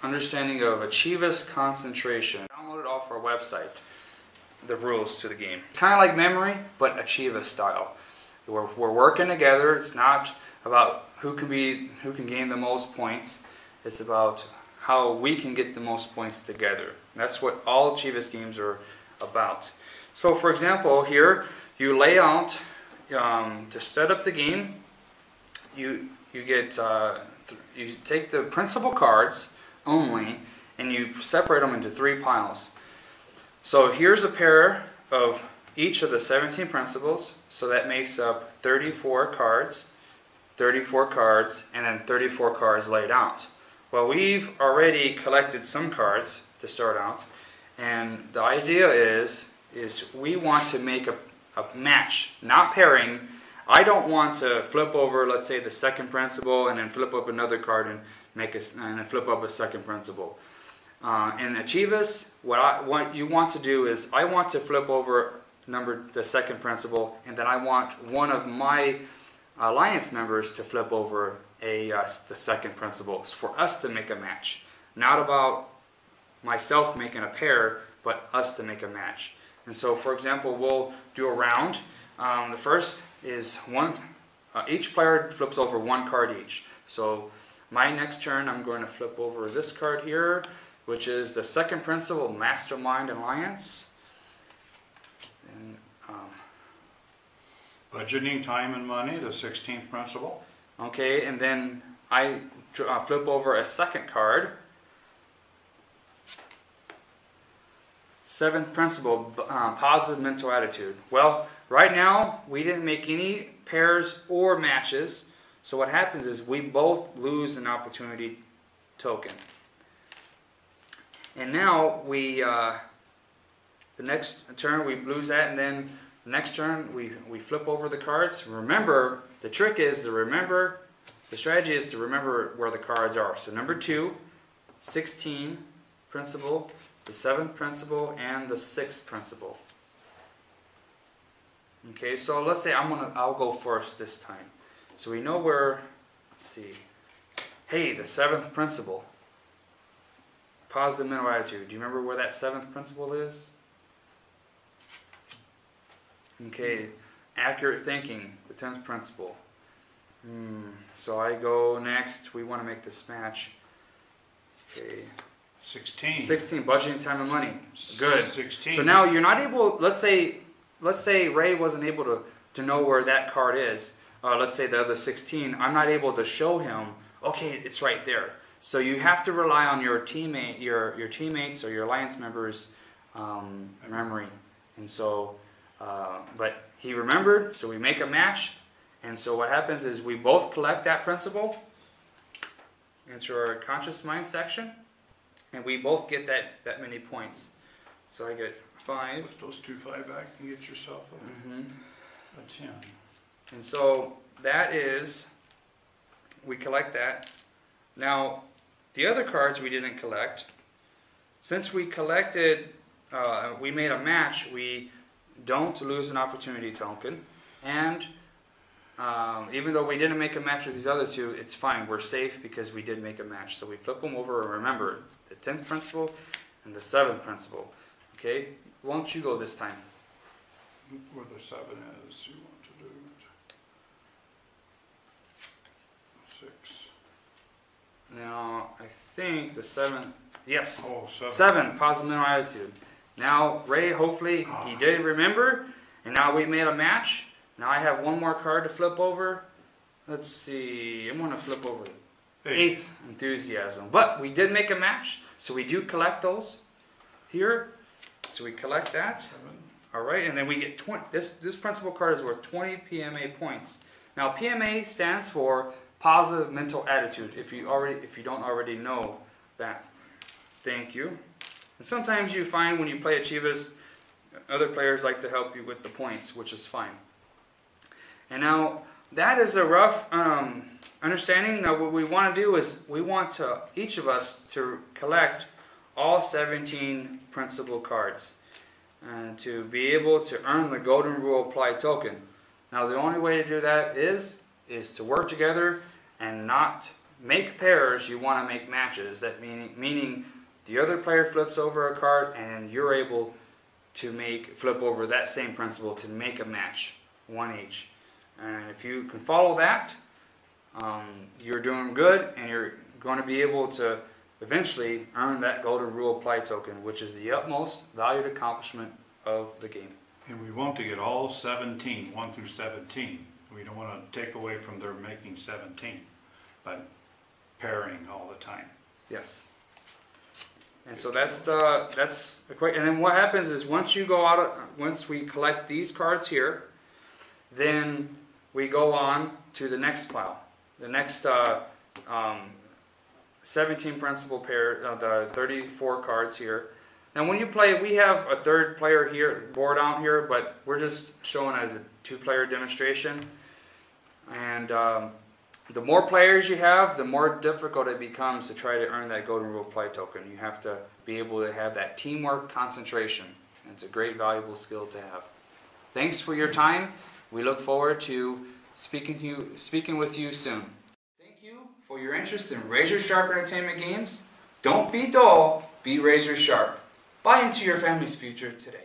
Understanding of Achievus concentration. Download it off our website, the rules to the game. Kind of like memory, but Achievus style. We're working together. It's not about who can gain the most points. It's about how we can get the most points together. That's what all Achievus games are about. So for example, here you lay out to set up the game. You take the principal cards only, and you separate them into 3 piles. So here's a pair of each of the 17 principals, so that makes up 34 cards, and then 34 cards laid out. Well, we've already collected some cards to start out, and the idea is we want to make a match, not pairing. I don't want to flip over, let's say, the second principal and then flip up another card and and then flip up a second principal. In Achievus, what you want to do is I want to flip over the second principal, and then I want one of my alliance members to flip over the second principal. It's for us to make a match, not about myself making a pair, but us to make a match. And so, for example, we'll do a round. The first is each player flips over 1 card each. So my next turn, I'm going to flip over this card here, which is the second principle, Mastermind Alliance. And, budgeting time and money, the 16th principle. Okay, and then I flip over a second card. 7th principle, positive mental attitude. Well, right now we didn't make any pairs or matches, so what happens is we both lose an opportunity token. And now the next turn we lose that, and then the next turn we flip over the cards. Remember, the trick is the strategy is to remember where the cards are. So number 2, 16 principle, the 7th principle, and the 6th principle. Okay, so let's say I'll go first this time. So we know where, let's see, hey, the 7th principle, positive mental attitude. Do you remember where that 7th principle is? Okay, accurate thinking, the 10th principle. So I go next. We want to make this match. Okay. 16. 16, budgeting time and money. Good. 16. So now you're not able, let's say Ray wasn't able to know where that card is. Let's say the other 16, I'm not able to show him, okay, it's right there. So you have to rely on your teammates or your alliance members' memory. And so, but he remembered, so we make a match. And so what happens is we both collect that principle into our conscious mind section, and we both get that many points. So I get 5. Put those 2 5 back and get yourself a 10. And so that is, we collect that. Now, the other cards we didn't collect. Since we collected, we made a match, we don't lose an opportunity token. And even though we didn't make a match with these other 2, it's fine. We're safe because we did make a match. So we flip them over and remember the 10th principle and the 7th principle. Okay? Why don't you go this time? Where the 7 is, you want to do it. 6. Now, I think the 7, yes, Oh, 7. 7, positive mental attitude. Now, Ray, hopefully, he did remember, and now we made a match. Now I have 1 more card to flip over. Let's see, I'm going to flip over 8th, enthusiasm. But we did make a match, so we do collect those here. So we collect that. 7. All right, and then we get 20. This principal card is worth 20 PMA points. Now PMA stands for positive mental attitude. If you don't already know that, thank you. And sometimes you find when you play Achievus, other players like to help you with the points, which is fine. And now that is a rough understanding. Now what we want to do is we want each of us to collect all 17 principal cards and to be able to earn the golden rule apply token. Now the only way to do that is to work together and not make pairs, you want to make matches. That meaning the other player flips over a card and you're able to flip over that same principle to make a match, one each. And if you can follow that, you're doing good, and you're going to be able to eventually earn that golden rule apply token, which is the utmost valued accomplishment of the game. And we want to get all 17, 1 through 17. We don't want to take away from their making 17, but pairing all the time. Yes. And so that's the quick. And then what happens is once we collect these cards here, then we go on to the next pile. The next 17 principal pair, the 34 cards here. Now when you play, we have a third player here, board out here, but we're just showing as a two-player demonstration. And the more players you have, the more difficult it becomes to try to earn that golden rule play token. You have to be able to have that teamwork concentration. It's a great, valuable skill to have. Thanks for your time. We look forward to speaking with you soon. Thank you for your interest in Razor Sharp Entertainment Games. Don't be dull, be razor sharp. Buy into your family's future today.